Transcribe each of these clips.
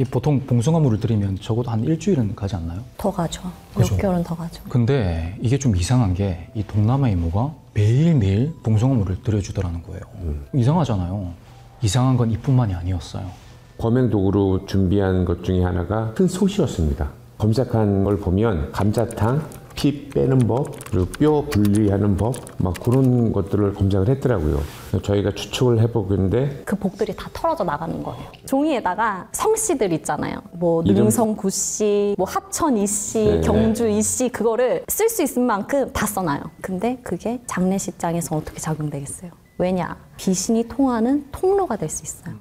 이 보통 봉숭아물을 들이면 적어도 한 일주일은 가지 않나요? 더 가죠. 그죠? 6개월은 더 가죠. 근데 이게 좀 이상한 게 이 동남아 이모가 매일매일 봉숭아물을 들여주더라는 거예요. 이상하잖아요. 이상한 건 이뿐만이 아니었어요. 범행도구로 준비한 것 중에 하나가 큰 솥이었습니다. 검색한 걸 보면 감자탕, 피 빼는 법, 그리고 뼈 분리하는 법, 막 그런 것들을 검색을 했더라고요. 저희가 추측을 해보는데 그 복들이 다 털어져 나가는 거예요. 종이에다가 성씨들 있잖아요. 뭐 이름? 능성 구씨, 뭐 하천 이씨, 네. 경주 이씨 그거를 쓸 수 있을 만큼 다 써놔요. 근데 그게 장례식장에서 어떻게 작용되겠어요? 왜냐? 귀신이 통하는 통로가 될 수 있어요.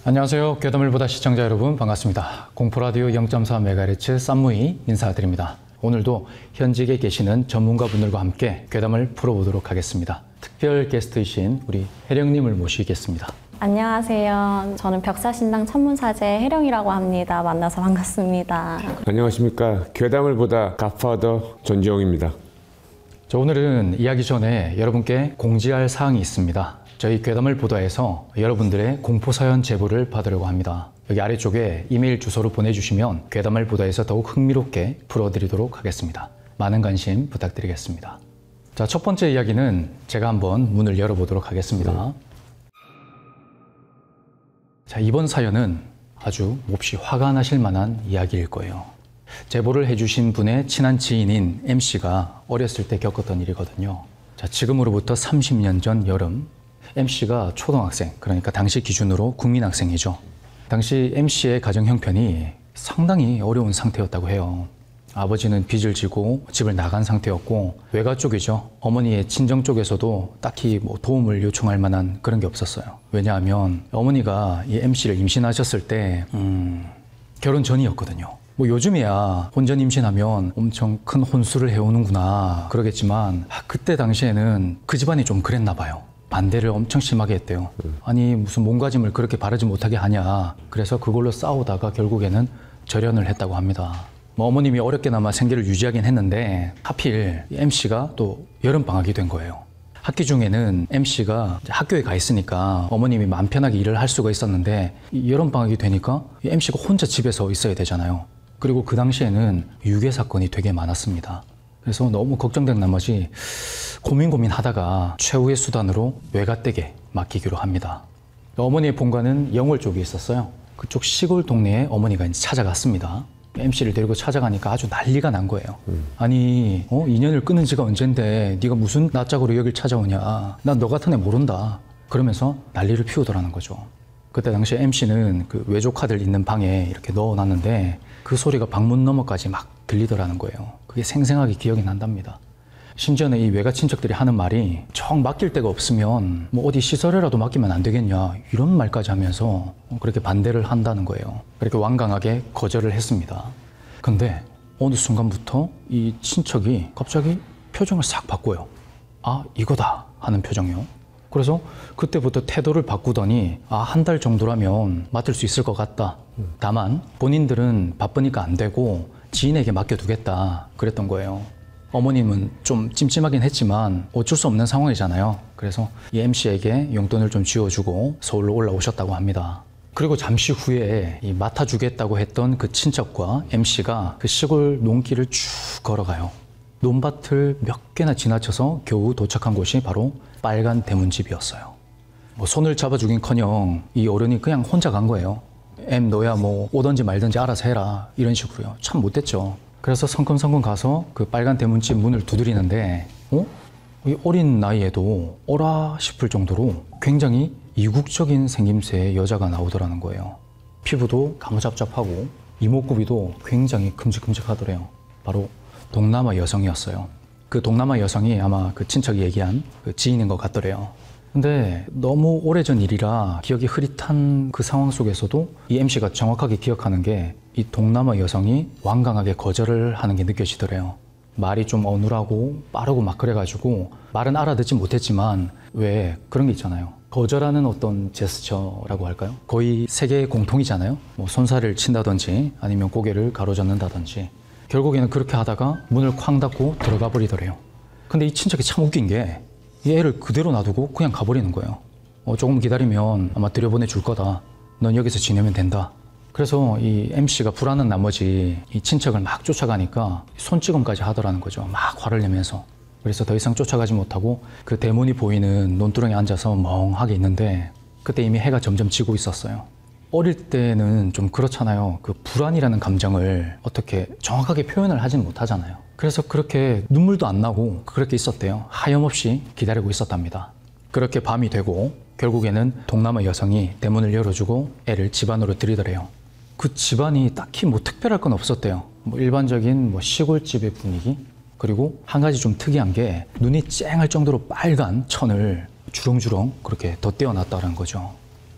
안녕하세요. 괴담을 보다 시청자 여러분 반갑습니다. 공포라디오 0.4MHz 쌈무이 인사드립니다. 오늘도 현직에 계시는 전문가분들과 함께 괴담을 풀어보도록 하겠습니다. 특별 게스트이신 우리 혜령님을 모시겠습니다. 안녕하세요. 저는 벽사신당 천문사제 혜령이라고 합니다. 만나서 반갑습니다. 안녕하십니까. 괴담을 보다 갓파더 전지영입니다. 자, 오늘은 이야기 전에 여러분께 공지할 사항이 있습니다. 저희 괴담을 보다에서 여러분들의 공포사연 제보를 받으려고 합니다. 여기 아래쪽에 이메일 주소로 보내주시면 괴담을 보다에서 더욱 흥미롭게 풀어드리도록 하겠습니다. 많은 관심 부탁드리겠습니다. 자, 첫 번째 이야기는 제가 한번 문을 열어보도록 하겠습니다. 자, 이번 사연은 아주 몹시 화가 나실 만한 이야기일 거예요. 제보를 해주신 분의 친한 지인인 M씨가 어렸을 때 겪었던 일이거든요. 자, 지금으로부터 30년 전 여름, M씨가 초등학생, 그러니까 당시 기준으로 국민학생이죠. 당시 M씨의 가정 형편이 상당히 어려운 상태였다고 해요. 아버지는 빚을 지고 집을 나간 상태였고 외가 쪽이죠. 어머니의 친정 쪽에서도 딱히 뭐 도움을 요청할 만한 그런 게 없었어요. 왜냐하면 어머니가 이 M씨를 임신하셨을 때 결혼 전이었거든요. 뭐 요즘이야 혼전 임신하면 엄청 큰 혼수를 해오는구나 그러겠지만 그때 당시에는 그 집안이 좀 그랬나 봐요. 반대를 엄청 심하게 했대요. 아니 무슨 몸가짐을 그렇게 바르지 못하게 하냐. 그래서 그걸로 싸우다가 결국에는 절연을 했다고 합니다. 뭐 어머님이 어렵게나마 생계를 유지하긴 했는데 하필 M씨가 또 여름방학이 된 거예요. 학기 중에는 M씨가 학교에 가 있으니까 어머님이 마음 편하게 일을 할 수가 있었는데 이 여름방학이 되니까 M씨가 혼자 집에서 있어야 되잖아요. 그리고 그 당시에는 유괴 사건이 되게 많았습니다. 그래서 너무 걱정된 나머지 고민하다가 최후의 수단으로 외가댁에 맡기기로 합니다. 어머니의 본가는 영월 쪽에 있었어요. 그쪽 시골 동네에 어머니가 이제 찾아갔습니다. M씨를 데리고 찾아가니까 아주 난리가 난 거예요. 아니 인연을 끊은 지가 언젠데 네가 무슨 낯짝으로 여길 찾아오냐. 난 너 같은 애 모른다. 그러면서 난리를 피우더라는 거죠. 그때 당시 M씨는 그 외조카들 있는 방에 이렇게 넣어놨는데 그 소리가 방문 너머까지 막 들리더라는 거예요. 그게 생생하게 기억이 난답니다. 심지어는 이 외가 친척들이 하는 말이 정 맡길 데가 없으면 뭐 어디 시설에라도 맡기면 안 되겠냐 이런 말까지 하면서 그렇게 반대를 한다는 거예요. 그렇게 완강하게 거절을 했습니다. 근데 어느 순간부터 이 친척이 갑자기 표정을 싹 바꿔요. 아 이거다 하는 표정이요. 그래서 그때부터 태도를 바꾸더니 한 달 정도라면 맡을 수 있을 것 같다. 다만 본인들은 바쁘니까 안 되고 지인에게 맡겨두겠다 그랬던 거예요. 어머님은 좀 찜찜하긴 했지만 어쩔 수 없는 상황이잖아요. 그래서 이 M씨에게 용돈을 좀 쥐어주고 서울로 올라오셨다고 합니다. 그리고 잠시 후에 이 맡아주겠다고 했던 그 친척과 M씨가 그 시골 농길을 쭉 걸어가요. 논밭을 몇 개나 지나쳐서 겨우 도착한 곳이 바로 빨간 대문집이었어요. 뭐 손을 잡아주긴커녕 이 어른이 그냥 혼자 간 거예요. M 너야 뭐 오든지 말든지 알아서 해라 이런 식으로요. 참 못됐죠. 그래서 성큼성큼 가서 그 빨간 대문집 문을 두드리는데 이 어린 나이에도 어라 싶을 정도로 굉장히 이국적인 생김새의 여자가 나오더라는 거예요. 피부도 가무잡잡하고 이목구비도 굉장히 큼직큼직하더래요. 바로 동남아 여성이었어요. 그 동남아 여성이 아마 그 친척이 얘기한 그 지인인 것 같더래요. 근데 너무 오래전 일이라 기억이 흐릿한 그 상황 속에서도 이 M씨가 정확하게 기억하는 게 이 동남아 여성이 완강하게 거절을 하는 게 느껴지더래요. 말이 좀 어눌하고 빠르고 막 그래가지고 말은 알아듣지 못했지만 왜 그런 게 있잖아요. 거절하는 어떤 제스처라고 할까요? 거의 세계 공통이잖아요. 뭐 손살을 친다든지 아니면 고개를 가로젓는다든지 결국에는 그렇게 하다가 문을 쾅 닫고 들어가 버리더래요. 근데 이 친척이 참 웃긴 게 이 애를 그대로 놔두고 그냥 가버리는 거예요. 조금 기다리면 아마 들여보내줄 거다. 넌 여기서 지내면 된다. 그래서 이 MC가 불안한 나머지 이 친척을 막 쫓아가니까 손찌검까지 하더라는 거죠. 막 화를 내면서. 그래서 더 이상 쫓아가지 못하고 그 대문이 보이는 논두렁에 앉아서 멍하게 있는데 그때 이미 해가 점점 지고 있었어요. 어릴 때는 좀 그렇잖아요. 그 불안이라는 감정을 어떻게 정확하게 표현을 하진 못하잖아요. 그래서 그렇게 눈물도 안 나고 그렇게 있었대요. 하염없이 기다리고 있었답니다. 그렇게 밤이 되고 결국에는 동남아 여성이 대문을 열어주고 애를 집 안으로 들이더래요. 그 집안이 딱히 뭐 특별할 건 없었대요. 뭐 일반적인 뭐 시골집의 분위기. 그리고 한 가지 좀 특이한 게 눈이 쨍할 정도로 빨간 천을 주렁주렁 그렇게 덧대어놨다는 거죠.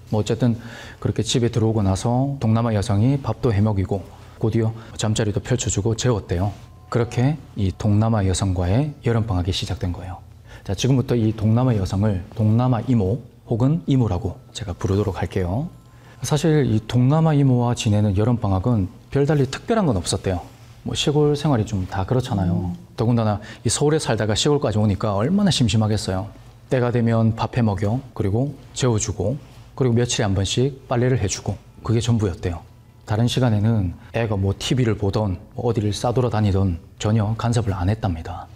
뭐 어쨌든 그렇게 집에 들어오고 나서 동남아 여성이 밥도 해먹이고 곧이어 잠자리도 펼쳐주고 재웠대요. 그렇게 이 동남아 여성과의 여름방학이 시작된 거예요. 자, 지금부터 이 동남아 여성을 동남아 이모 혹은 이모라고 제가 부르도록 할게요. 사실 이 동남아 이모와 지내는 여름방학은 별달리 특별한 건 없었대요. 뭐 시골 생활이 좀 다 그렇잖아요. 더군다나 이 서울에 살다가 시골까지 오니까 얼마나 심심하겠어요. 때가 되면 밥 해 먹여, 그리고 재워주고, 그리고 며칠에 한 번씩 빨래를 해주고, 그게 전부였대요. 다른 시간에는 애가 뭐 TV를 보던 뭐 어디를 싸돌아다니던 전혀 간섭을 안 했답니다.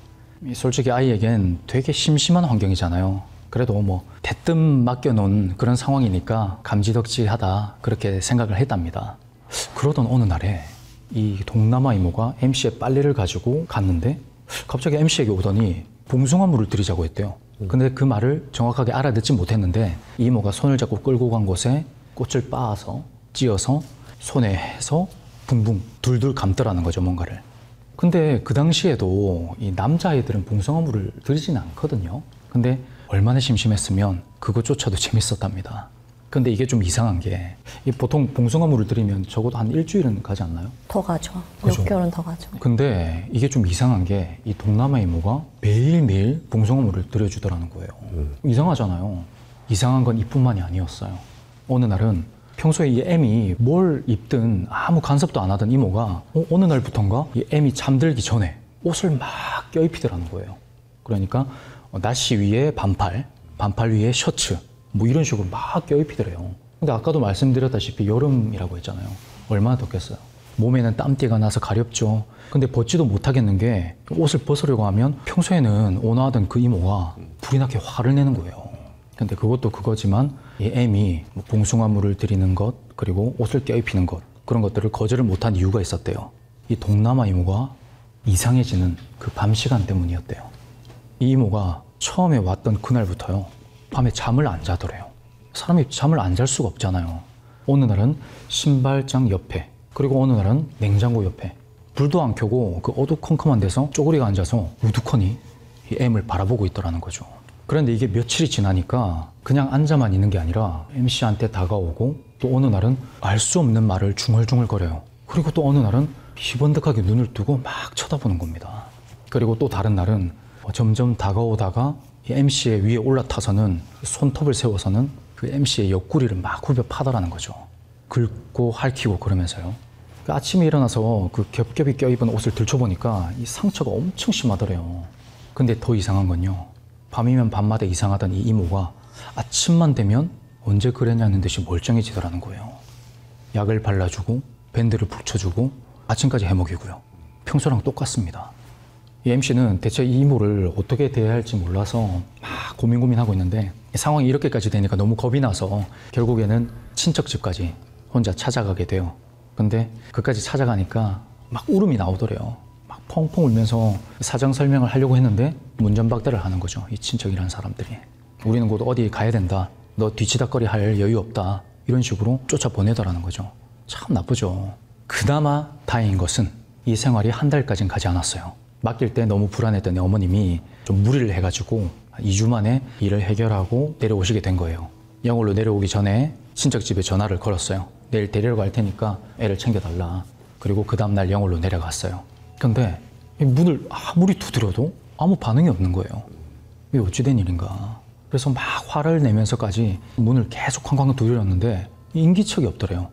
솔직히 아이에겐 되게 심심한 환경이잖아요. 그래도 뭐 대뜸 맡겨놓은 그런 상황이니까 감지덕지하다 그렇게 생각을 했답니다. 그러던 어느 날에 이 동남아 이모가 MC의 빨래를 가지고 갔는데 갑자기 MC에게 오더니 봉숭아 물을 드리자고 했대요. 근데 그 말을 정확하게 알아듣지 못했는데 이 이모가 손을 잡고 끌고 간 곳에 꽃을 빻아서 찧어서 손에 해서 붕붕 둘둘 감더라는 거죠, 뭔가를. 근데 그 당시에도 이 남자아이들은 봉숭아 물을 드리지는 않거든요. 근데 얼마나 심심했으면 그것조차도 재밌었답니다. 근데 이게 좀 이상한 게 보통 봉숭아 물을 드리면 적어도 한 일주일은 가지 않나요? 더 가죠. 그죠? 몇 개월은 더 가죠. 근데 이게 좀 이상한 게 이 동남아 이모가 매일매일 봉숭아 물을 드려주더라는 거예요. 이상하잖아요. 이상한 건 이뿐만이 아니었어요. 어느 날은 평소에 이 애미 뭘 입든 아무 간섭도 안 하던 이모가 어느 날부턴가 이 애미 잠들기 전에 옷을 막 껴입히더라는 거예요. 그러니까 나시 위에 반팔 위에 셔츠 뭐 이런 식으로 막 껴입히더래요. 근데 아까도 말씀드렸다시피 여름이라고 했잖아요. 얼마나 덥겠어요. 몸에는 땀띠가 나서 가렵죠. 근데 벗지도 못하겠는 게 옷을 벗으려고 하면 평소에는 온화하던 그 이모가 불이 나게 화를 내는 거예요. 근데 그것도 그거지만 이 애미 봉숭아 물을 드리는 것 그리고 옷을 껴입히는 것 그런 것들을 거절을 못한 이유가 있었대요. 이 동남아 이모가 이상해지는 그 밤 시간 때문이었대요. 이 이모가 처음에 왔던 그날부터요. 밤에 잠을 안 자더래요. 사람이 잠을 안 잘 수가 없잖아요. 어느 날은 신발장 옆에 그리고 어느 날은 냉장고 옆에 불도 안 켜고 그 어두컴컴한 데서 쪼그리가 앉아서 우두커니 이 M을 바라보고 있더라는 거죠. 그런데 이게 며칠이 지나니까 그냥 앉아만 있는 게 아니라 MC한테 다가오고 또 어느 날은 알 수 없는 말을 중얼중얼거려요. 그리고 또 어느 날은 희번득하게 눈을 뜨고 막 쳐다보는 겁니다. 그리고 또 다른 날은 점점 다가오다가 이 MC의 위에 올라타서는 손톱을 세워서는 그 MC의 옆구리를 막 굽혀 파더라는 거죠. 긁고 핥히고 그러면서요. 아침에 일어나서 그 겹겹이 껴입은 옷을 들춰보니까 이 상처가 엄청 심하더래요. 근데 더 이상한 건요. 밤이면 밤마다 이상하던 이 이모가 아침만 되면 언제 그랬냐는 듯이 멀쩡해지더라는 거예요. 약을 발라주고 밴드를 붙여주고 아침까지 해먹이고요. 평소랑 똑같습니다. 이 MC는 대체 이 이모를 어떻게 대해야 할지 몰라서 막 고민하고 있는데 상황이 이렇게까지 되니까 너무 겁이 나서 결국에는 친척 집까지 혼자 찾아가게 돼요. 근데 그까지 찾아가니까 막 울음이 나오더래요. 막 펑펑 울면서 사정 설명을 하려고 했는데 문전박대를 하는 거죠. 이 친척이라는 사람들이. 우리는 곧 어디 가야 된다. 너 뒤치다거리 할 여유 없다. 이런 식으로 쫓아보내더라는 거죠. 참 나쁘죠. 그나마 다행인 것은 이 생활이 한 달까지는 가지 않았어요. 맡길 때 너무 불안했던 내 어머님이 좀 무리를 해가지고 2주 만에 일을 해결하고 내려오시게 된 거예요. 영월로 내려오기 전에 친척집에 전화를 걸었어요. 내일 데리러 갈 테니까 애를 챙겨달라. 그리고 그 다음날 영월로 내려갔어요. 근데 문을 아무리 두드려도 아무 반응이 없는 거예요. 이게 어찌된 일인가. 그래서 막 화를 내면서까지 문을 계속 쾅쾅 두드렸는데 인기척이 없더래요.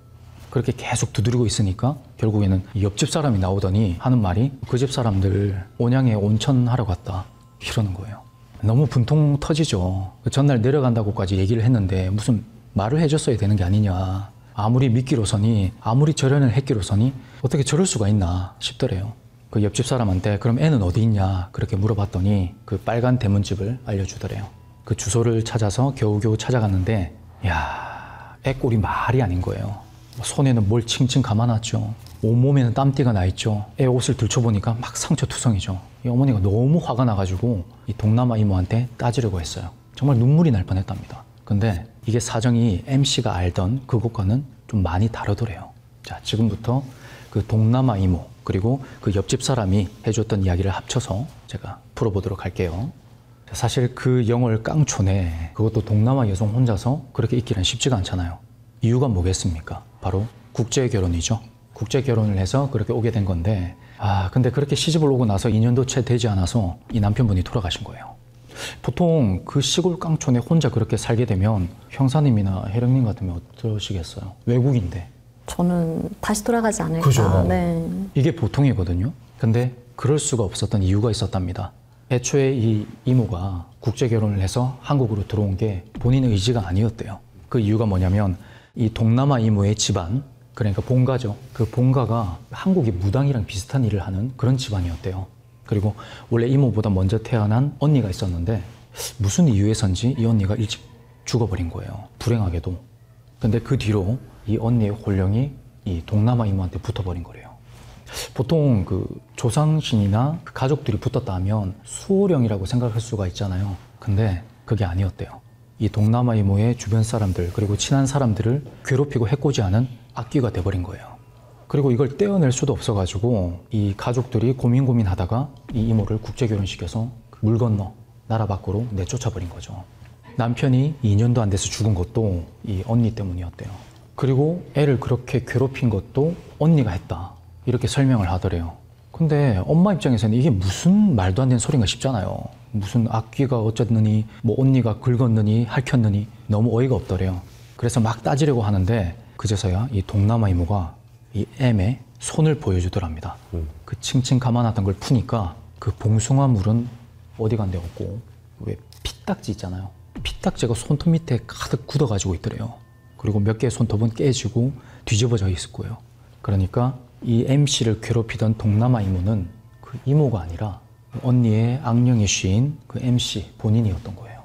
그렇게 계속 두드리고 있으니까 결국에는 옆집 사람이 나오더니 하는 말이 그 집 사람들 온양에 온천 하러 갔다 이러는 거예요. 너무 분통 터지죠. 그 전날 내려간다고까지 얘기를 했는데 무슨 말을 해줬어야 되는 게 아니냐. 아무리 믿기로서니, 아무리 절연을 했기로서니 어떻게 저럴 수가 있나 싶더래요. 그 옆집 사람한테 그럼 애는 어디 있냐 그렇게 물어봤더니 그 빨간 대문집을 알려주더래요. 그 주소를 찾아서 겨우겨우 찾아갔는데 야, 애 꼴이 말이 아닌 거예요. 손에는 뭘 칭칭 감아놨죠. 온몸에는 땀띠가 나 있죠. 애 옷을 들춰보니까 막 상처투성이죠. 이 어머니가 너무 화가 나가지고 이 동남아 이모한테 따지려고 했어요. 정말 눈물이 날 뻔했답니다. 근데 이게 사정이 MC가 알던 그것과는 좀 많이 다르더래요. 자, 지금부터 그 동남아 이모 그리고 그 옆집 사람이 해줬던 이야기를 합쳐서 제가 풀어보도록 할게요. 사실 그 영월 깡촌에 그것도 동남아 여성 혼자서 그렇게 있기는 쉽지가 않잖아요. 이유가 뭐겠습니까? 바로 국제 결혼이죠. 국제 결혼을 해서 그렇게 오게 된 건데 근데 그렇게 시집을 오고 나서 2년도 채 되지 않아서 이 남편분이 돌아가신 거예요. 보통 그 시골 깡촌에 혼자 그렇게 살게 되면 형사님이나 혜령님 같으면 어떠시겠어요? 외국인데. 저는 다시 돌아가지 않을까. 그죠. 네. 이게 보통이거든요. 근데 그럴 수가 없었던 이유가 있었답니다. 애초에 이 이모가 국제 결혼을 해서 한국으로 들어온 게 본인의 의지가 아니었대요. 그 이유가 뭐냐면 이 동남아 이모의 집안, 그러니까 본가죠. 그 본가가 한국의 무당이랑 비슷한 일을 하는 그런 집안이었대요. 그리고 원래 이모보다 먼저 태어난 언니가 있었는데 무슨 이유에선지 이 언니가 일찍 죽어버린 거예요. 불행하게도. 근데 그 뒤로 이 언니의 혼령이 이 동남아 이모한테 붙어버린 거래요. 보통 그 조상신이나 그 가족들이 붙었다 하면 수호령이라고 생각할 수가 있잖아요. 근데 그게 아니었대요. 이 동남아 이모의 주변 사람들 그리고 친한 사람들을 괴롭히고 해코지하는 악귀가 돼버린 거예요. 그리고 이걸 떼어낼 수도 없어가지고 이 가족들이 고민하다가 이 이모를 국제 결혼시켜서 물 건너 나라 밖으로 내쫓아버린 거죠. 남편이 2년도 안 돼서 죽은 것도 이 언니 때문이었대요. 그리고 애를 그렇게 괴롭힌 것도 언니가 했다. 이렇게 설명을 하더래요. 근데 엄마 입장에서는 이게 무슨 말도 안 되는 소린가 싶잖아요. 무슨 악귀가 어쨌느니 뭐 언니가 긁었느니 핥혔느니 너무 어이가 없더래요. 그래서 막 따지려고 하는데 그제서야 이 동남아 이모가 이 M의 손을 보여주더랍니다. 그 칭칭 감아놨던 걸 푸니까 그 봉숭아 물은 어디 간 데 없고 왜 피딱지 있잖아요. 피딱지가 손톱 밑에 가득 굳어가지고 있더래요. 그리고 몇 개의 손톱은 깨지고 뒤집어져 있을 거예요. 그러니까 이 MC를 괴롭히던 동남아 이모는 그 이모가 아니라 언니의 악령의 시인 그 MC 본인이었던 거예요.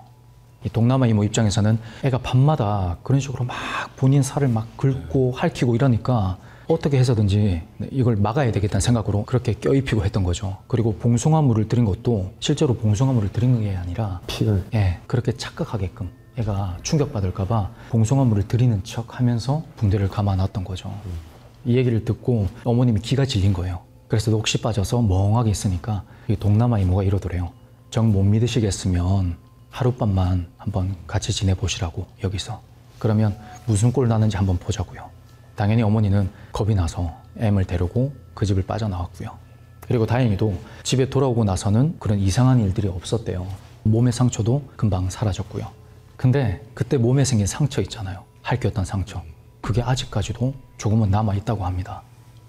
이 동남아 이모 입장에서는 애가 밤마다 그런 식으로 막 본인 살을 막 긁고 핥히고 이러니까 어떻게 해서든지 이걸 막아야 되겠다는 생각으로 그렇게 껴입히고 했던 거죠. 그리고 봉숭아물을 드린 것도 실제로 봉숭아물을 드린 게 아니라 피가 그렇게 착각하게끔 애가 충격받을까봐 봉숭아물을 드리는 척 하면서 붕대를 감아놨던 거죠. 이 얘기를 듣고 어머님이 기가 질린 거예요. 그래서 넋이 빠져서 멍하게 있으니까 이 동남아 이모가 이러더래요. 정 못 믿으시겠으면 하룻밤만 한번 같이 지내보시라고 여기서. 그러면 무슨 꼴 나는지 한번 보자고요. 당연히 어머니는 겁이 나서 M을 데리고 그 집을 빠져나왔고요. 그리고 다행히도 집에 돌아오고 나서는 그런 이상한 일들이 없었대요. 몸의 상처도 금방 사라졌고요. 근데 그때 몸에 생긴 상처 있잖아요. 핥혔던 상처. 그게 아직까지도 조금은 남아있다고 합니다.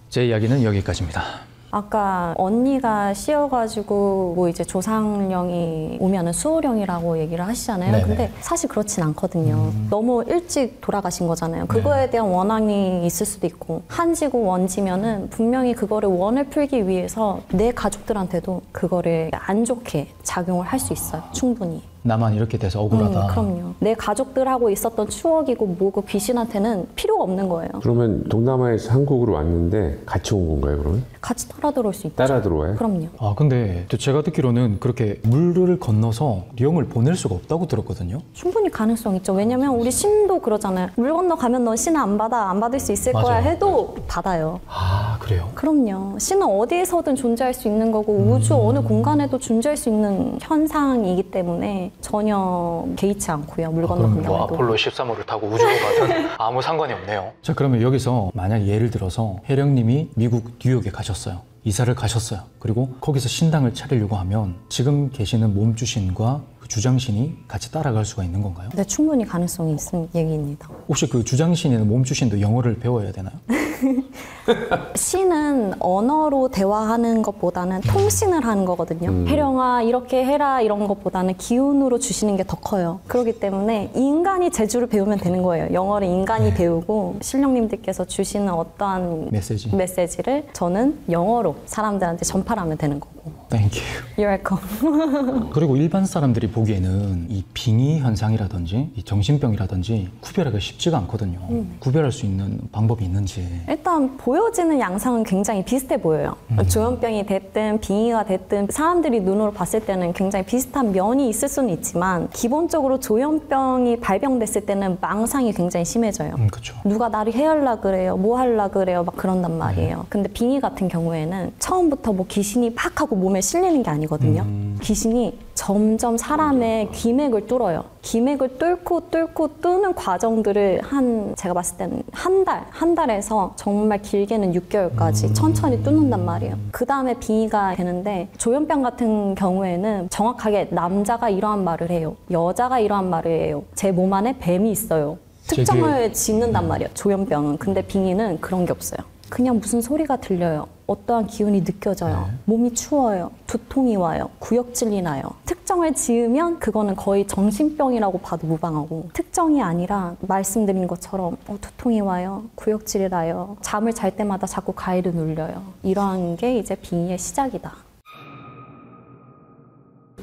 제 이야기는 여기까지입니다. 아까 언니가 씌어가지고 뭐 이제 조상령이 오면은 수호령이라고 얘기를 하시잖아요. 네네. 근데 사실 그렇진 않거든요. 너무 일찍 돌아가신 거잖아요. 그거에 대한 원한이 있을 수도 있고 한지고 원지면은 분명히 그거를 원을 풀기 위해서 내 가족들한테도 그거를 안 좋게 작용을 할 수 있어요. 충분히. 나만 이렇게 돼서 억울하다. 그럼요. 내 가족들하고 있었던 추억이고 뭐고 귀신한테는 필요가 없는 거예요. 그러면 동남아에서 한국으로 왔는데 같이 온 건가요, 그러면? 같이 따라 들어올 수 있죠. 따라 들어와요? 그럼요. 근데 제가 듣기로는 그렇게 물을 건너서 영을 보낼 수가 없다고 들었거든요. 충분히 가능성 있죠. 왜냐면 우리 신도 그러잖아요. 물 건너 가면 너 신은 안 받아, 안 받을 수 있을 맞아요. 거야 해도 받아요. 그래요? 그럼요. 신은 어디에서든 존재할 수 있는 거고 우주 어느 공간에도 존재할 수 있는 현상이기 때문에 전혀 개의치 않고요. 물 그럼 건너간다고 뭐 해도. 아폴로 13호를 타고 우주로 가든 아무 상관이 없네요. 자, 그러면 여기서 만약 예를 들어서 혜령님이 미국 뉴욕에 가셨어요. 이사를 가셨어요. 그리고 거기서 신당을 차리려고 하면 지금 계시는 몸주신과 그 주장신이 같이 따라갈 수가 있는 건가요? 네, 충분히 가능성이 있는 얘기입니다. 혹시 그 주장신이나 몸주신도 영어를 배워야 되나요? 시는 언어로 대화하는 것보다는 통신을 하는 거거든요. 혜령아 이렇게 해라 이런 것보다는 기운으로 주시는 게 더 커요. 그렇기 때문에 인간이 재주를 배우면 되는 거예요. 영어를 인간이 배우고 신령님들께서 주시는 어떠한 메시지를 저는 영어로 사람들한테 전파를 하면 되는 거고. Thank you. You're welcome. 그리고 일반 사람들이 보기에는 이 빙의 현상이라든지 이 정신병이라든지 구별하기가 쉽지가 않거든요. 구별할 수 있는 방법이 있는지. 일단 보여지는 양상은 굉장히 비슷해 보여요. 조현병이 됐든 빙의가 됐든 사람들이 눈으로 봤을 때는 굉장히 비슷한 면이 있을 수는 있지만 기본적으로 조현병이 발병됐을 때는 망상이 굉장히 심해져요. 그렇죠. 누가 나를 해하려 그래요, 뭐 하려 그래요, 막 그런단 말이에요. 근데 빙의 같은 경우에는 처음부터 뭐 귀신이 팍 하고 몸에 실리는 게 아니거든요. 귀신이 점점 사람의 기맥을 뚫어요. 기맥을 뚫고 뚫는 과정들을 제가 봤을 때는 한 달에서 정말 길게는 6개월까지 천천히 뚫는단 말이에요. 그 다음에 빙의가 되는데 조현병 같은 경우에는 정확하게 남자가 이러한 말을 해요. 여자가 이러한 말을 해요. 제 몸 안에 뱀이 있어요. 특정을 짓는단 말이에요. 조현병은. 근데 빙의는 그런 게 없어요. 그냥 무슨 소리가 들려요. 어떠한 기운이 느껴져요. 몸이 추워요. 두통이 와요. 구역질이 나요. 특정을 지으면 그거는 거의 정신병이라고 봐도 무방하고, 특정이 아니라 말씀드린 것처럼 두통이 와요. 구역질이 나요. 잠을 잘 때마다 자꾸 가위를 눌려요. 이러한 게 이제 빙의의 시작이다.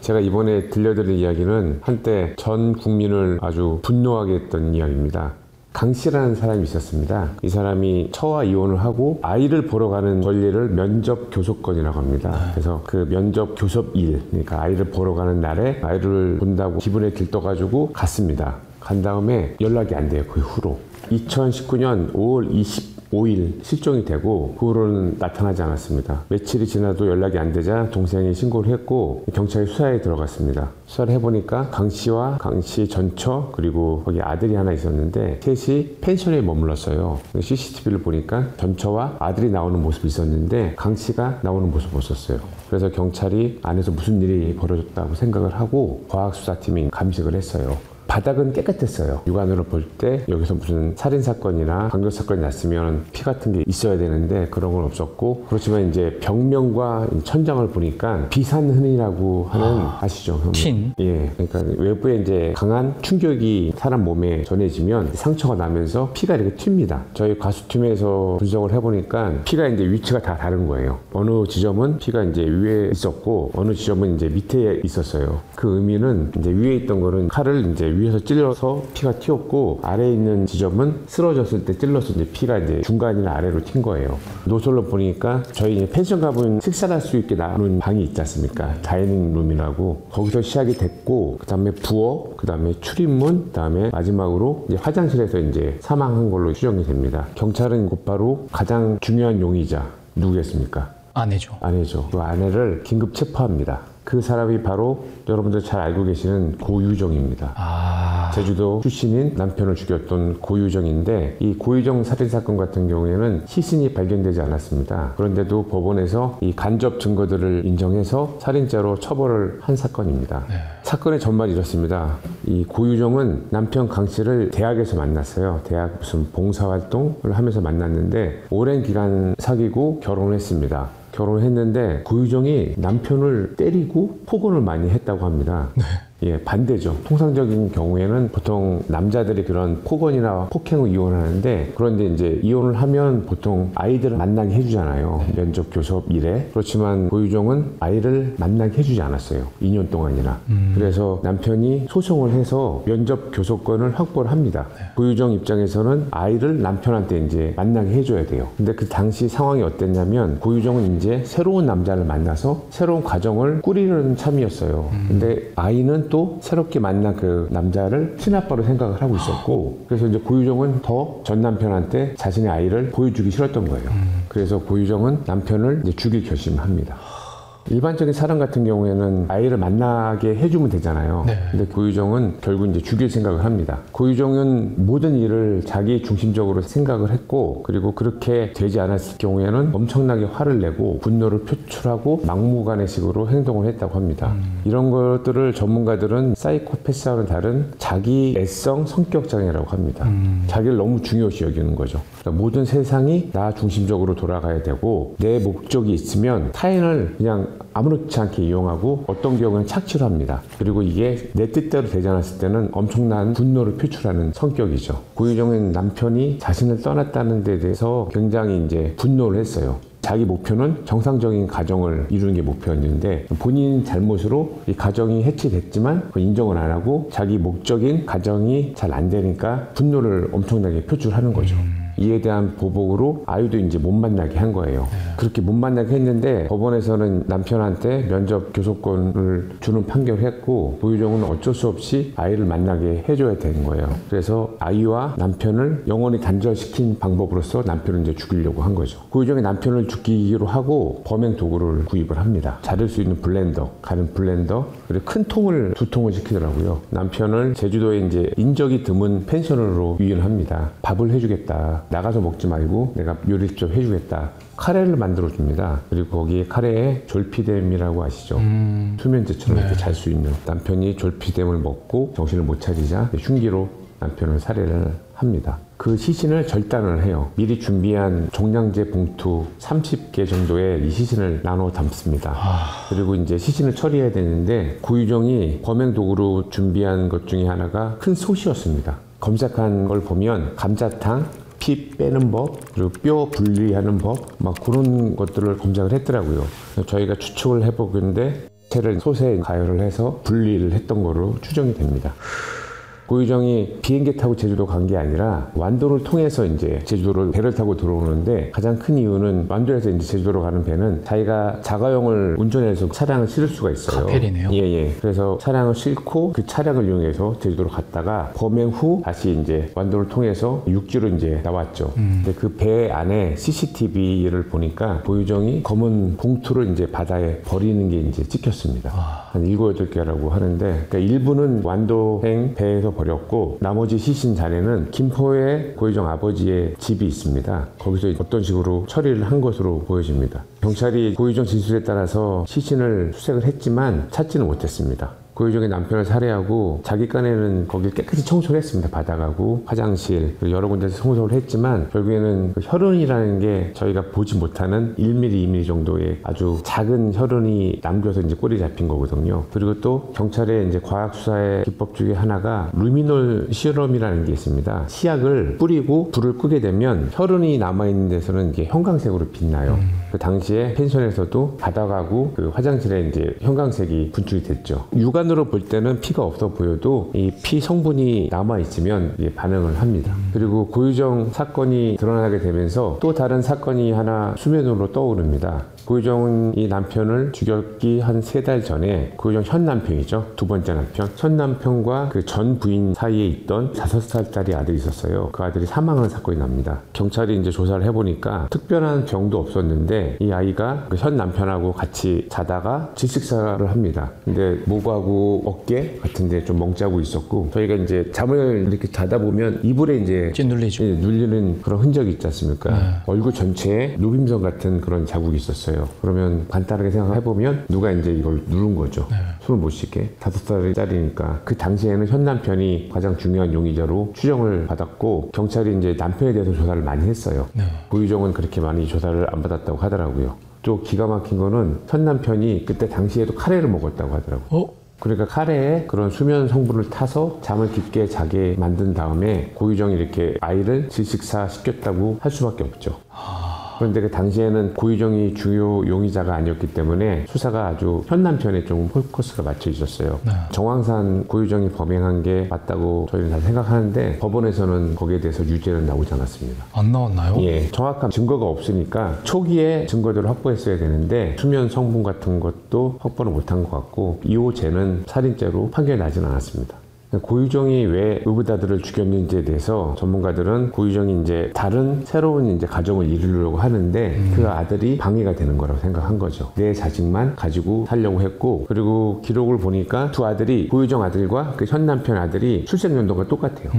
제가 이번에 들려드릴 이야기는 한때 전 국민을 아주 분노하게 했던 이야기입니다. 강 씨라는 사람이 있었습니다. 이 사람이 처와 이혼을 하고 아이를 보러 가는 권리를 면접 교섭권이라고 합니다. 그래서 그 면접 교섭일, 그러니까 아이를 보러 가는 날에 아이를 본다고 기분에 들떠가지고 갔습니다. 간 다음에 연락이 안 돼요. 그 후로. 2019년 5월 25일 실종이 되고 그 후로는 나타나지 않았습니다. 며칠이 지나도 연락이 안 되자 동생이 신고를 했고 경찰이 수사에 들어갔습니다. 수사를 해보니까 강 씨와 강 씨 전처 그리고 거기 아들이 하나 있었는데 셋이 펜션에 머물렀어요. CCTV를 보니까 전처와 아들이 나오는 모습이 있었는데 강 씨가 나오는 모습을 없었어요. 그래서 경찰이 안에서 무슨 일이 벌어졌다고 생각을 하고 과학수사팀이 감식을 했어요. 바닥은 깨끗했어요. 육안으로 볼 때 여기서 무슨 살인사건이나 강도사건이 났으면 피 같은 게 있어야 되는데 그런 건 없었고, 그렇지만 이제 벽면과 천장을 보니까 비산흔이라고 하는 아시죠? 킨. 예. 그러니까 외부에 이제 강한 충격이 사람 몸에 전해지면 상처가 나면서 피가 이렇게 튑니다. 저희 과수팀에서 분석을 해보니까 피가 이제 위치가 다 다른 거예요. 어느 지점은 피가 이제 위에 있었고 어느 지점은 이제 밑에 있었어요. 그 의미는 이제 위에 있던 거는 칼을 이제 위에서 찔러서 피가 튀었고 아래에 있는 지점은 쓰러졌을 때 찔러서 이제 피가 이제 중간이나 아래로 튄 거예요. 노설로 보니까 저희 이제 펜션 가면 식사를 할 수 있게 나오는 방이 있지 않습니까? 다이닝 룸이라고. 거기서 시작이 됐고 그 다음에 부엌, 그 다음에 출입문, 그 다음에 마지막으로 이제 화장실에서 이제 사망한 걸로 추정이 됩니다. 경찰은 곧바로 가장 중요한 용의자 누구겠습니까? 아내죠. 아내죠. 그 아내를 긴급 체포합니다. 그 사람이 바로 여러분들 잘 알고 계시는 고유정입니다. 제주도 출신인 남편을 죽였던 고유정인데, 이 고유정 살인사건 같은 경우에는 시신이 발견되지 않았습니다. 그런데도 법원에서 이 간접 증거들을 인정해서 살인자로 처벌을 한 사건입니다. 사건의 전말이 이렇습니다. 이 고유정은 남편 강 씨를 대학에서 만났어요. 대학 무슨 봉사활동을 하면서 만났는데 오랜 기간 사귀고 결혼을 했습니다. 결혼했는데 고유정이 남편을 때리고 폭언을 많이 했다고 합니다. 예, 반대죠. 통상적인 경우에는 보통 남자들이 그런 폭언이나 폭행을 이혼을 하는데, 그런데 이제 이혼을 하면 보통 아이들을 만나게 해주잖아요. 면접 교섭 일에. 그렇지만 고유정은 아이를 만나게 해주지 않았어요. 2년 동안이나. 그래서 남편이 소송을 해서 면접 교섭권을 확보를 합니다. 고유정 입장에서는 아이를 남편한테 이제 만나게 해줘야 돼요. 근데 그 당시 상황이 어땠냐면 고유정은 이제 새로운 남자를 만나서 새로운 가정을 꾸리려는 참이었어요. 근데 아이는 또 새롭게 만난 그 남자를 친아빠로 생각을 하고 있었고, 그래서 이제 고유정은 더 전 남편한테 자신의 아이를 보여주기 싫었던 거예요. 그래서 고유정은 남편을 이제 죽일 결심을 합니다. 일반적인 사람 같은 경우에는 아이를 만나게 해주면 되잖아요. 네. 근데 고유정은 결국 이제 죽일 생각을 합니다. 고유정은 모든 일을 자기 중심적으로 생각을 했고, 그리고 그렇게 되지 않았을 경우에는 엄청나게 화를 내고 분노를 표출하고 막무가내식으로 행동을 했다고 합니다. 이런 것들을 전문가들은 사이코패스와는 다른 자기 애성 성격 장애라고 합니다. 자기를 너무 중요시 여기는 거죠. 그러니까 모든 세상이 나 중심적으로 돌아가야 되고, 내 목적이 있으면 타인을 그냥 아무렇지 않게 이용하고 어떤 경우는 착취를 합니다. 그리고 이게 내 뜻대로 되지 않았을 때는 엄청난 분노를 표출하는 성격이죠. 고유정은 남편이 자신을 떠났다는 데 대해서 굉장히 이제 분노를 했어요. 자기 목표는 정상적인 가정을 이루는 게 목표였는데 본인 잘못으로 이 가정이 해치됐지만 인정을 안 하고 자기 목적인 가정이 잘 안 되니까 분노를 엄청나게 표출하는 거죠. 이에 대한 보복으로 아이도 이제 못 만나게 한 거예요. 그렇게 못 만나게 했는데 법원에서는 남편한테 면접 교섭권을 주는 판결을 했고, 고유정은 어쩔 수 없이 아이를 만나게 해줘야 되는 거예요. 그래서 아이와 남편을 영원히 단절시킨 방법으로서 남편을 이제 죽이려고 한 거죠. 고유정이 남편을 죽이기로 하고 범행 도구를 구입을 합니다. 자를 수 있는 블렌더, 가는 블렌더, 그리고 큰 통을 2통을 시키더라고요. 남편을 제주도에 이제 인적이 드문 펜션으로 유인합니다. 밥을 해주겠다. 나가서 먹지 말고 내가 요리를 좀 해주겠다. 카레를 만들어 줍니다. 그리고 거기에 카레에 졸피뎀이라고 아시죠? 수면제처럼 이렇게 잘 수 있는. 남편이 졸피뎀을 먹고 정신을 못 차리자 흉기로 남편을 살해를 합니다. 그 시신을 절단을 해요. 미리 준비한 종량제 봉투 30개 정도의 이 시신을 나눠 담습니다. 그리고 이제 시신을 처리해야 되는데 고유정이 범행 도구로 준비한 것 중에 하나가 큰 솥이었습니다. 검색한 걸 보면 감자탕, 피 빼는 법, 그리고 뼈 분리하는 법, 막 그런 것들을 검색을 했더라고요. 저희가 추측을 해보건데 채를 솥에 가열을 해서 분리를 했던 거로 추정이 됩니다. 고유정이 비행기 타고 제주도 간 게 아니라 완도를 통해서 이제 제주도를 배를 타고 들어오는데, 가장 큰 이유는 완도에서 이제 제주도로 가는 배는 자기가 자가용을 운전해서 차량을 실을 수가 있어요. 카펠이네요. 예. 그래서 차량을 싣고 그 차량을 이용해서 제주도로 갔다가 범행 후 다시 이제 완도를 통해서 육지로 이제 나왔죠. 근데 그 배 안에 CCTV를 보니까 고유정이 검은 봉투를 이제 바다에 버리는 게 이제 찍혔습니다. 한 7, 8개라고 하는데, 그러니까 일부는 완도행 배에서 버렸고, 나머지 시신 자리는 김포에 고유정 아버지의 집이 있습니다. 거기서 어떤 식으로 처리를 한 것으로 보여집니다. 경찰이 고유정 진술에 따라서 시신을 수색을 했지만 찾지는 못했습니다. 고유정이 남편을 살해하고 자기 깐에는 거길 깨끗이 청소를 했습니다. 바닥하고 화장실, 여러 군데서 청소를 했지만 결국에는 그 혈흔이라는 게 저희가 보지 못하는 1mm, 2mm 정도의 아주 작은 혈흔이 남겨서 이제 꼴이 잡힌 거거든요. 그리고 또 경찰의 이제 과학수사의 기법 중에 하나가 루미놀 시럼이라는 게 있습니다. 치약을 뿌리고 불을 끄게 되면 혈흔이 남아있는 데서는 이게 형광색으로 빛나요. 그 당시에 펜션에서도 바닥하고 그 화장실에 이제 형광색이 분출이 됐죠. 육안으로 볼 때는 피가 없어 보여도 이 피 성분이 남아있으면 반응을 합니다. 그리고 고유정 사건이 드러나게 되면서 또 다른 사건이 하나 수면으로 떠오릅니다. 고유정은 이 남편을 죽였기 한 3달 전에 고유정 현 남편이죠. 2번째 남편. 현 남편과 그 전 부인 사이에 있던 5살짜리 아들이 있었어요. 그 아들이 사망한 사건이 납니다. 경찰이 이제 조사를 해보니까 특별한 병도 없었는데 이 아이가 그 현 남편하고 같이 자다가 질식사를 합니다. 근데 목하고 어깨 같은데 좀 멍짜고 있었고, 저희가 이제 잠을 이렇게 자다 보면 이불에 이제 찌눌리죠. 눌리는 그런 흔적이 있지 않습니까? 얼굴 전체에 노림성 같은 그런 자국이 있었어요. 그러면 간단하게 생각해보면 누가 이제 이걸 누른 거죠. 숨을 못 쉬게. 5살짜리니까. 그 당시에는 현 남편이 가장 중요한 용의자로 추정을 받았고, 경찰이 이제 남편에 대해서 조사를 많이 했어요. 고유정은 그렇게 많이 조사를 안 받았다고 하더라고요. 또 기가 막힌 거는 현 남편이 그때 당시에도 카레를 먹었다고 하더라고요. 그러니까 카레에 그런 수면 성분을 타서 잠을 깊게 자게 만든 다음에 고유정이 이렇게 아이를 질식사 시켰다고 할 수밖에 없죠. 그런데 그 당시에는 고유정이 주요 용의자가 아니었기 때문에 수사가 아주 현 남편에 좀 포커스가 맞춰 있었어요. 정황상 고유정이 범행한 게 맞다고 저희는 다 생각하는데 법원에서는 거기에 대해서 유죄는 나오지 않았습니다. 안 나왔나요? 예, 정확한 증거가 없으니까 초기에 증거들을 확보했어야 되는데 수면 성분 같은 것도 확보를 못한 것 같고 2호죄는 살인죄로 판결이 나지는 않았습니다. 고유정이 왜 의붓아들을 죽였는지에 대해서 전문가들은 고유정이 이제 다른 새로운 이제 가정을 이루려고 하는데 그 아들이 방해가 되는 거라고 생각한 거죠. 내 자식만 가지고 살려고 했고, 그리고 기록을 보니까 두 아들이, 고유정 아들과 그 현 남편 아들이 출생 연도가 똑같아요.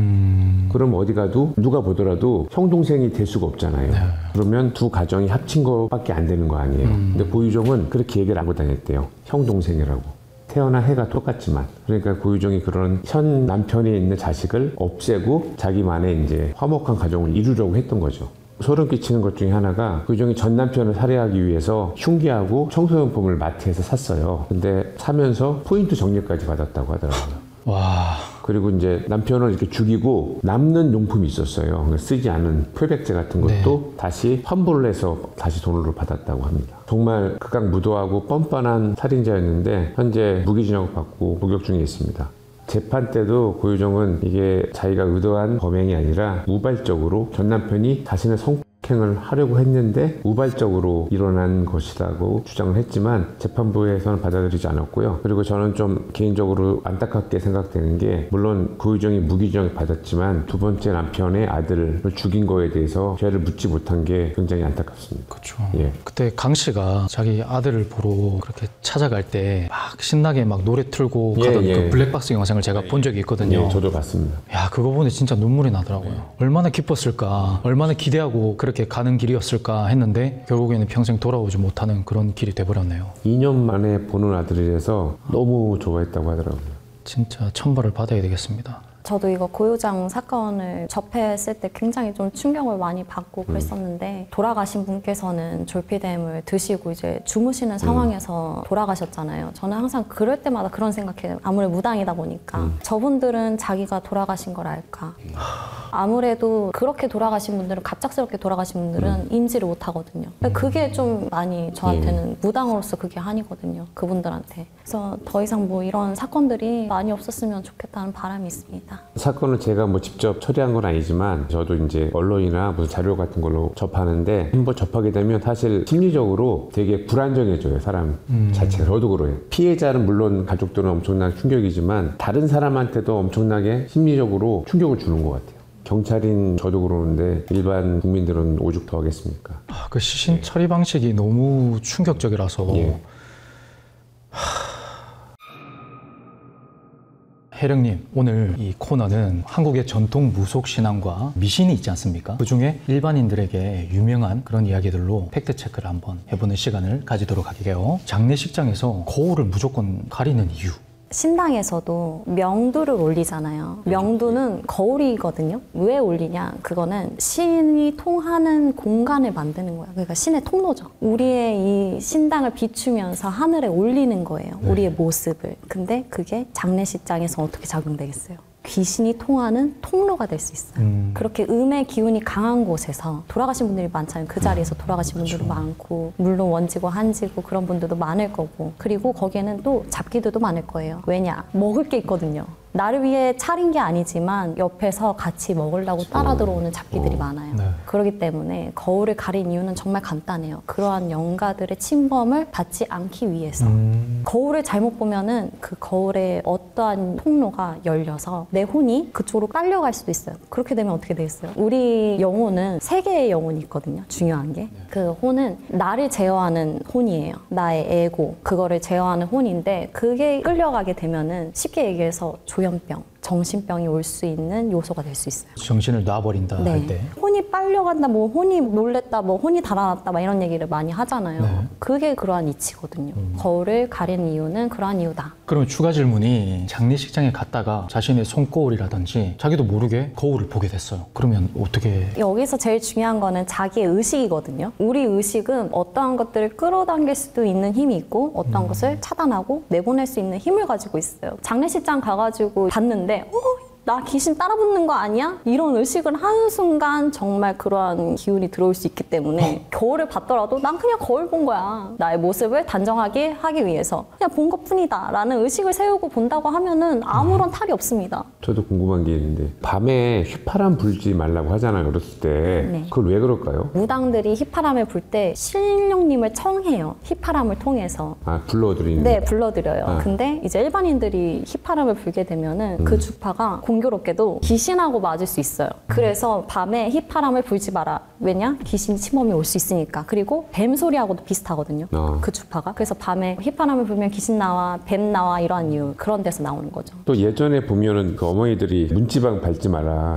그럼 어디 가도 누가 보더라도 형 동생이 될 수가 없잖아요. 그러면 두 가정이 합친 것밖에 안 되는 거 아니에요. 근데 고유정은 그렇게 얘기를 하고 다녔대요. 형 동생이라고. 태어난 해가 똑같지만. 그러니까 고유정이 그런 현 남편이 있는 자식을 없애고 자기만의 이제 화목한 가정을 이루려고 했던 거죠. 소름 끼치는 것 중에 하나가, 고유정이 전 남편을 살해하기 위해서 흉기하고 청소용품을 마트에서 샀어요. 근데 사면서 포인트 적립까지 받았다고 하더라고요. 와. 그리고 이제 남편을 이렇게 죽이고 남는 용품이 있었어요. 그러니까 쓰지 않은 표백제 같은 것도 다시 환불을 해서 다시 돈으로 받았다고 합니다. 정말 극악무도하고 뻔뻔한 살인자였는데 현재 무기징역 받고 복역 중에 있습니다. 재판 때도 고유정은 이게 자기가 의도한 범행이 아니라 우발적으로 전 남편이 자신의 성폭행을 하려고 했는데 우발적으로 일어난 것이라고 주장을 했지만 재판부에서는 받아들이지 않았고요. 그리고 저는 좀 개인적으로 안타깝게 생각되는 게, 물론 고유정이 무기징역 받았지만 두 번째 남편의 아들을 죽인 거에 대해서 죄를 묻지 못한 게 굉장히 안타깝습니다. 그렇죠. 예. 그때 강 씨가 자기 아들을 보러 그렇게 찾아갈 때 막 신나게 막 노래 틀고 가던 그 블랙박스 영상을 제가 본 적이 있거든요. 예, 저도 봤습니다. 야, 그거 보니 진짜 눈물이 나더라고요. 얼마나 기뻤을까, 얼마나 기대하고 그렇게 가는 길이었을까 했는데 결국에는 평생 돌아오지 못하는 그런 길이 돼버렸네요. 2년 만에 보는 아들이라서 너무 좋아했다고 하더라고요. 진짜 천벌을 받아야 되겠습니다. 저도 이거 고유정 사건을 접했을 때 굉장히 좀 충격을 많이 받고 그랬었는데, 돌아가신 분께서는 졸피뎀을 드시고 이제 주무시는 상황에서 돌아가셨잖아요. 저는 항상 그럴 때마다 그런 생각해요. 아무래도 무당이다 보니까 저분들은 자기가 돌아가신 걸 알까? 아무래도 그렇게 돌아가신 분들은, 갑작스럽게 돌아가신 분들은 인지를 못 하거든요. 그게 좀 많이 저한테는 무당으로서 그게 한이거든요. 그분들한테. 그래서 더 이상 뭐 이런 사건들이 많이 없었으면 좋겠다는 바람이 있습니다. 사건을 제가 뭐 직접 처리한 건 아니지만 저도 이제 언론이나 무슨 자료 같은 걸로 접하는데, 한번 접하게 되면 사실 심리적으로 되게 불안정해져요, 사람 자체가. 저도 그래요. 피해자는 물론 가족들은 엄청난 충격이지만 다른 사람한테도 엄청나게 심리적으로 충격을 주는 것 같아요. 경찰인 저도 그러는데 일반 국민들은 오죽 더 하겠습니까? 그 시신 처리 방식이 너무 충격적이라서. 혜령님, 오늘 이 코너는 한국의 전통 무속 신앙과 미신이 있지 않습니까? 그 중에 일반인들에게 유명한 그런 이야기들로 팩트체크를 한번 해보는 시간을 가지도록 할게요. 장례식장에서 거울을 무조건 가리는 이유. 신당에서도 명두를 올리잖아요. 명두는 거울이거든요. 왜 올리냐? 그거는 신이 통하는 공간을 만드는 거야. 그러니까 신의 통로죠. 우리의 이 신당을 비추면서 하늘에 올리는 거예요. 우리의 모습을. 근데 그게 장례식장에서 어떻게 작용되겠어요? 귀신이 통하는 통로가 될 수 있어요. 그렇게 음의 기운이 강한 곳에서 돌아가신 분들이 많잖아요. 그 자리에서 돌아가신 분들도 많고, 물론 원지고 한지고 그런 분들도 많을 거고, 그리고 거기에는 또 잡기들도 많을 거예요. 왜냐? 먹을 게 있거든요. 나를 위해 차린 게 아니지만 옆에서 같이 먹으려고 따라 들어오는 잡기들이 많아요. 그렇기 때문에 거울을 가린 이유는 정말 간단해요. 그러한 영가들의 침범을 받지 않기 위해서. 거울을 잘못 보면은 그 거울에 어떠한 통로가 열려서 내 혼이 그쪽으로 깔려갈 수도 있어요. 그렇게 되면 어떻게 되겠어요? 우리 영혼은 세 개의 영혼이 있거든요. 중요한 게. 그 혼은 나를 제어하는 혼이에요. 나의 에고, 그거를 제어하는 혼인데, 그게 끌려가게 되면은 쉽게 얘기해서 조현병, 정신병이 올 수 있는 요소가 될 수 있어요. 정신을 놔버린다 할 때. 혼이 빨려간다, 뭐 혼이 놀랬다, 뭐 혼이 달아났다, 막 이런 얘기를 많이 하잖아요. 그게 그러한 이치거든요. 거울을 가리는 이유는 그러한 이유다. 그러면 추가 질문이, 장례식장에 갔다가 자신의 손거울이라든지 자기도 모르게 거울을 보게 됐어요. 그러면 어떻게? 여기서 제일 중요한 거는 자기의 의식이거든요. 우리 의식은 어떠한 것들을 끌어당길 수도 있는 힘이 있고, 어떠한 것을 차단하고 내보낼 수 있는 힘을 가지고 있어요. 장례식장 가가지고 봤는데 나 귀신 따라붙는 거 아니야? 이런 의식을 하는 순간 정말 그러한 기운이 들어올 수 있기 때문에 거울을 봤더라도 난 그냥 거울 본 거야. 나의 모습을 단정하게 하기 위해서 그냥 본 것뿐이다 라는 의식을 세우고 본다고 하면은 아무런 탈이 없습니다. 저도 궁금한 게 있는데 밤에 휘파람 불지 말라고 하잖아요. 어렸을 때. 네. 그걸 왜 그럴까요? 무당들이 휘파람을 불 때 신령님을 청해요. 휘파람을 통해서. 아, 불러드리는. 네, 불러드려요. 아. 근데 이제 일반인들이 휘파람을 불게 되면은 그 주파가 공교롭게도 귀신하고 맞을 수 있어요. 그래서 밤에 휘파람을 불지 마라. 왜냐? 귀신 침범이 올 수 있으니까. 그리고 뱀 소리하고도 비슷하거든요. 그 주파가. 그래서 밤에 휘파람을 불면 귀신 나와, 뱀 나와 이러한 이유. 그런 데서 나오는 거죠. 또 예전에 보면은 그 어머니들이 문지방 밟지 마라.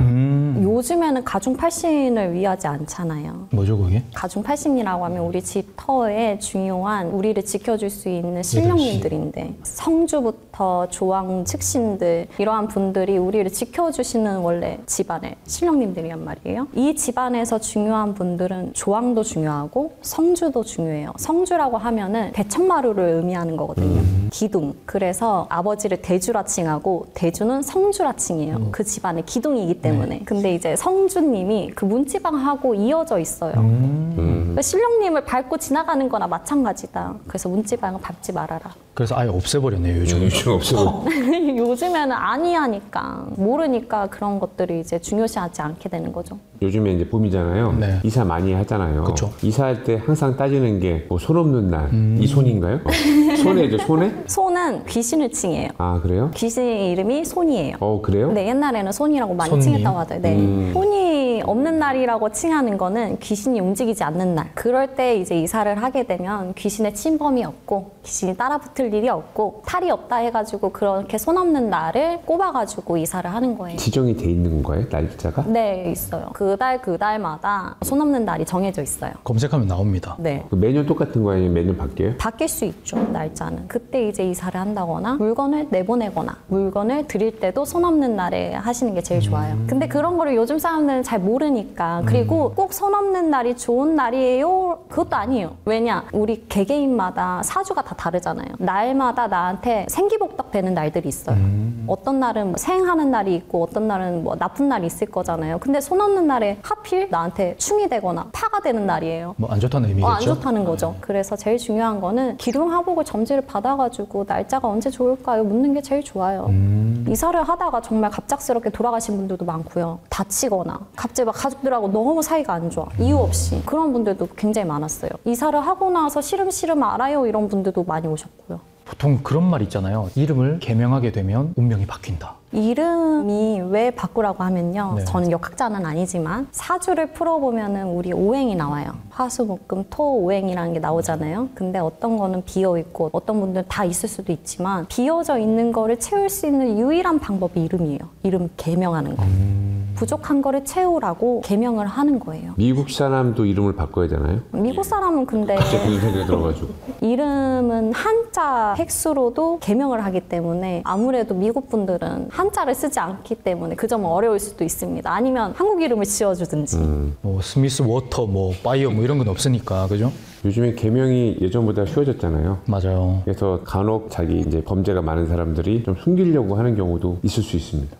요즘에는 가중팔신을 위하지 않잖아요. 뭐죠 그게? 가중팔신이라고 하면 우리 집 터에 중요한 우리를 지켜줄 수 있는 신령님들인데 성주부터 조왕 측신들 이러한 분들이 우리를 지켜주시는 원래 집안의 신령님들이란 말이에요. 이 집안에서 중요한 분들은 조왕도 중요하고 성주도 중요해요. 성주라고 하면은 대청마루를 의미하는 거거든요. 기둥. 그래서 아버지를 대주라 칭하고 대주는 성주라 칭해요. 그 집안의 기둥이기 때문에. 근데 이제 성주님이 그 문지방하고 이어져 있어요. 그러니까 신령님을 밟고 지나가는 거나 마찬가지다. 그래서 문지방을 밟지 말아라. 그래서 아예 없애버렸네요 요즘. 요즘 없어. 요즘에는 아니하니까 모르니까 그런 것들이 이제 중요시하지 않게 되는 거죠. 요즘에 이제 봄이잖아요. 네. 이사 많이 하잖아요. 그쵸. 이사할 때 항상 따지는 게 뭐 손 없는 날. 이 손인가요? 손해죠, 손해? 손은 귀신을 칭해요. 아, 그래요? 귀신의 이름이 손이에요. 그래요? 네, 옛날에는 손이라고 많이 손님? 칭했다고 하더라고요. 네. 손이 없는 날이라고 칭하는 거는 귀신이 움직이지 않는 날. 그럴 때 이제 이사를 하게 되면 귀신의 침범이 없고 귀신이 따라붙을 일이 없고 탈이 없다 해가지고 그렇게 손 없는 날을 꼽아가지고 이사를 하는 거예요. 지정이 돼 있는 거예요? 날짜가? 네, 있어요. 그달마다 손 없는 날이 정해져 있어요. 검색하면 나옵니다. 네. 매년 똑같은 거예요? 아니면 매년 바뀌어요? 바뀔 수 있죠, 날짜는. 그때 이제 이사를 한다거나 물건을 내보내거나 물건을 드릴 때도 손 없는 날에 하시는 게 제일 좋아요. 근데 그런 거를 요즘 사람들은 잘 모르니까. 그리고 꼭 손 없는 날이 좋은 날이에요? 그것도 아니에요. 왜냐? 우리 개개인마다 사주가 다 다르잖아요. 날마다 나한테 생기복덕 되는 날들이 있어요. 어떤 날은 뭐 생하는 날이 있고 어떤 날은 뭐 나쁜 날이 있을 거잖아요. 근데 손 없는 날에 하필 나한테 충이 되거나 파가 되는 날이에요. 뭐 안 좋다는 의미겠죠? 안 좋다는 거죠. 그래서 제일 중요한 거는 기둥하복을 점지를 받아가지고 날짜가 언제 좋을까요? 묻는 게 제일 좋아요. 이사를 하다가 정말 갑작스럽게 돌아가신 분들도 많고요. 다치거나 갑자기 막 가족들하고 너무 사이가 안 좋아. 이유 없이. 그런 분들도 굉장히 많았어요. 이사를 하고 나서 시름시름 알아요 이런 분들도 많이 오셨고요. 보통 그런 말 있잖아요. 이름을 개명하게 되면 운명이 바뀐다. 이름이 왜 바꾸라고 하면요. 네. 저는 역학자는 아니지만 사주를 풀어보면은 우리 오행이 나와요. 화수목금 토 오행이라는 게 나오잖아요. 근데 어떤 거는 비어있고 어떤 분들은 다 있을 수도 있지만 비어져 있는 거를 채울 수 있는 유일한 방법이 이름이에요. 이름 개명하는 거. 부족한 거를 채우라고 개명을 하는 거예요. 미국 사람도 이름을 바꿔야 되나요? 미국 사람은 근데 무슨 생각이 들어가지고. 이름은 한자 획수로도 개명을 하기 때문에 아무래도 미국 분들은 한자를 쓰지 않기 때문에 그 점은 어려울 수도 있습니다. 아니면 한국 이름을 지어주든지. 뭐 스미스 워터, 뭐 바이오 뭐 이런 건 없으니까 그죠? 요즘에 개명이 예전보다 쉬워졌잖아요. 맞아요. 그래서 간혹 자기 이제 범죄가 많은 사람들이 좀 숨기려고 하는 경우도 있을 수 있습니다.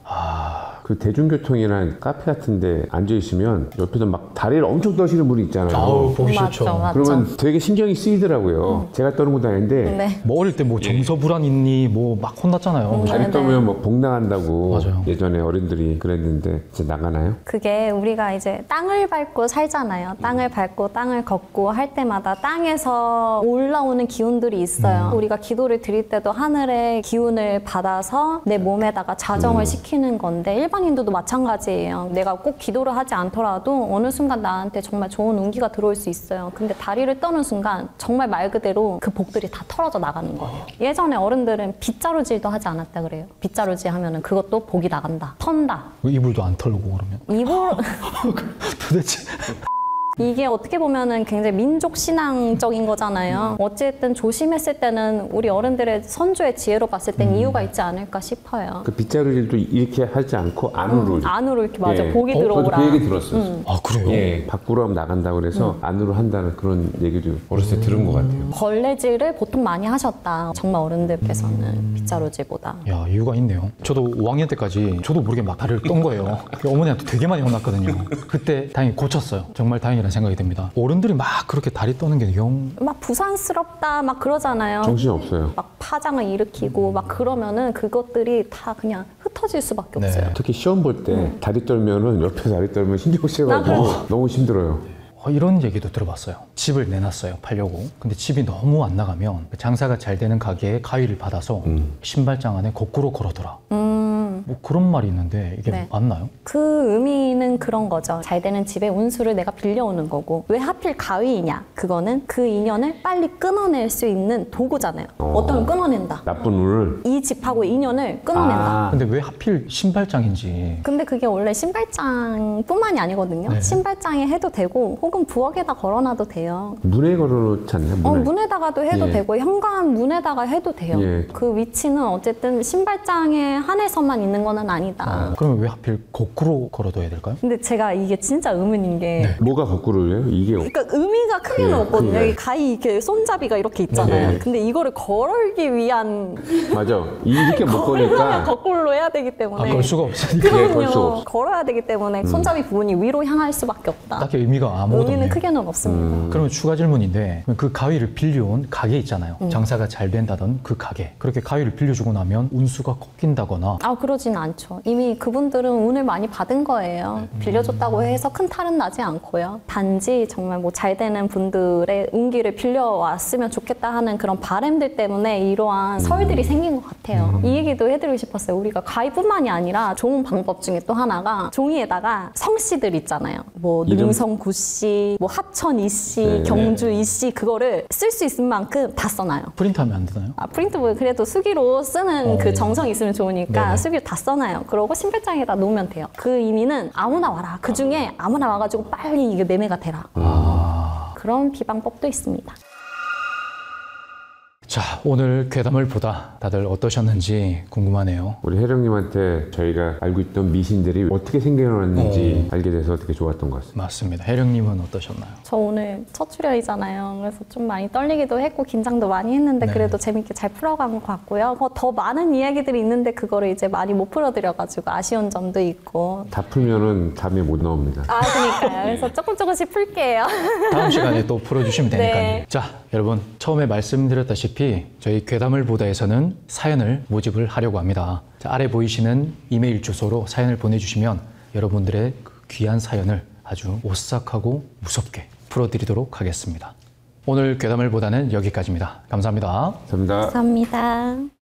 그 대중교통이나 카페 같은 데 앉아 있으면 옆에서 막 다리를 엄청 떠시는 분이 있잖아요. 아우 보기 싫죠. 맞죠. 그러면 되게 신경이 쓰이더라고요. 제가 떠는 것도 아닌데 네. 뭐 어릴 때 뭐 정서불안 있니 뭐 막 혼났잖아요. 다리 네. 떠면 뭐 복 나간다고 맞아요. 예전에 어른들이 그랬는데 이제 나가나요? 그게 우리가 이제 땅을 밟고 살잖아요. 땅을 밟고 땅을 걷고 할 때마다 땅에서 올라오는 기운들이 있어요. 우리가 기도를 드릴 때도 하늘의 기운을 받아서 내 몸에다가 자정을 시키는 건데 일반인들도 마찬가지예요. 내가 꼭 기도를 하지 않더라도 어느 순간 나한테 정말 좋은 운기가 들어올 수 있어요. 근데 다리를 떠는 순간 정말 말 그대로 그 복들이 다 털어져 나가는 거예요. 예전에 어른들은 빗자루질도 하지 않았다 그래요. 빗자루질 하면은 그것도 복이 나간다. 턴다. 이불도 안 털고 그러면 이불 도대체 이게 어떻게 보면은 굉장히 민족 신앙적인 거잖아요. 어쨌든 조심했을 때는 우리 어른들의 선조의 지혜로 봤을 땐 이유가 있지 않을까 싶어요. 그 빗자루질도 이렇게 하지 않고 안으로 안으로 이렇게 맞아 예. 복이 저도 들어오라. 그 얘기 들었어요. 아 그래요? 예, 밖으로 나간다고 그래서 안으로 한다는 그런 얘기도 어렸을 때 들은 것 같아요. 걸레질을 보통 많이 하셨다. 정말 어른들께서는 빗자루질보다. 야 이유가 있네요. 저도 5학년 때까지 저도 모르게 막 다리를 떤 거예요. 어머니한테 되게 많이 혼났거든요. 그때 다행히 고쳤어요. 정말 다행이라는 아닌가라는 생각이 듭니다. 어른들이 막 그렇게 다리 떠는 게 영... 막 부산스럽다 막 그러잖아요. 정신이 없어요. 막 파장을 일으키고 막 그러면은 그것들이 다 그냥 흩어질 수밖에 네. 없어요. 특히 시험 볼 때 다리 떨면은 옆에 다리 떨면 신경 쓰여가지고 너무 힘들어요. 이런 얘기도 들어봤어요. 집을 내놨어요. 팔려고. 근데 집이 너무 안 나가면 장사가 잘 되는 가게에 가위를 받아서 신발장 안에 거꾸로 걸어둬라. 뭐 그런 말이 있는데 이게 네. 맞나요? 그 의미는 그런 거죠. 잘 되는 집의 운수를 내가 빌려오는 거고 왜 하필 가위이냐? 그거는 그 인연을 빨리 끊어낼 수 있는 도구잖아요. 어떤 끊어낸다. 나쁜 운을. 이 집하고 인연을 끊어낸다. 아. 근데 왜 하필 신발장인지. 근데 그게 원래 신발장뿐만이 아니거든요. 네. 신발장에 해도 되고 혹은 부엌에다 걸어놔도 돼요. 문에 걸어놓지 않나요? 문에. 문에다가도 해도 예. 되고 현관 문에다가 해도 돼요. 예. 그 위치는 어쨌든 신발장에 한해서만 있는 거는 아니다. 그러면 왜 하필 거꾸로 걸어둬야 될까요? 근데 제가 이게 진짜 의문인 게 네. 뭐가 거꾸로예요? 이게 그러니까 의미가 크게는 예, 없거든요. 그게. 여기 가위 이렇게 손잡이가 이렇게 있잖아요. 네. 근데 이거를 걸기 위한 맞아. 이렇게 못 걸으려면 거니까 거꾸로 해야 되기 때문에 걸 수가 없으니까. 예, 걸 수가 그럼요. 없어. 걸어야 되기 때문에 손잡이 부분이 위로 향할 수밖에 없다. 딱히 의미가 아무것도 의미는 없네요. 크게는 없습니다. 그러면 추가 질문인데 그 가위를 빌려온 가게 있잖아요. 장사가 잘 된다던 그 가게. 그렇게 가위를 빌려주고 나면 운수가 꺾인다거나 그러진 않죠. 이미 그분들은 운을 많이 받은 거예요. 빌려줬다고 해서 큰 탈은 나지 않고요. 단지 정말 뭐 잘 되는 분들의 운기를 빌려왔으면 좋겠다 하는 그런 바람들 때문에 이러한 설들이 생긴 것 같아요. 이 얘기도 해드리고 싶었어요. 우리가 가위뿐만이 아니라 좋은 방법 중에 또 하나가 종이에다가 성씨들 있잖아요. 뭐 이름? 능성 구씨, 뭐 하천 이씨, 네. 경주 이씨 그거를 쓸 수 있을 만큼 다 써놔요. 프린트하면 안 되나요? 프린트북 그래도 수기로 쓰는 그 정성이 있으면 좋으니까 네네. 수기로 다 써놔요. 그러고 신발장에다 놓으면 돼요. 그 의미는 아무나 와라. 그 중에 아무나 와가지고 빨리 이게 매매가 되라. 그런 비방법도 있습니다. 자, 오늘 괴담을 보다 다들 어떠셨는지 궁금하네요. 우리 혜령님한테 저희가 알고 있던 미신들이 어떻게 생겨났는지 알게 돼서 되게 좋았던 것 같습니다. 맞습니다. 혜령님은 어떠셨나요? 저 오늘 첫 출연이잖아요. 그래서 좀 많이 떨리기도 했고 긴장도 많이 했는데 네. 그래도 재밌게 잘 풀어간 것 같고요. 더 많은 이야기들이 있는데 그거를 이제 많이 못 풀어드려가지고 아쉬운 점도 있고. 다 풀면은 답이 못 나옵니다. 그러니까요. 그래서 조금씩 풀게요. 다음 시간에 또 풀어주시면 되니까요. 네. 자, 여러분 처음에 말씀드렸다시피 저희 괴담을 보다에서는 사연을 모집을 하려고 합니다. 자, 아래 보이시는 이메일 주소로 사연을 보내주시면 여러분들의 그 귀한 사연을 아주 오싹하고 무섭게 풀어드리도록 하겠습니다. 오늘 괴담을 보다는 여기까지입니다. 감사합니다. 감사합니다. 감사합니다.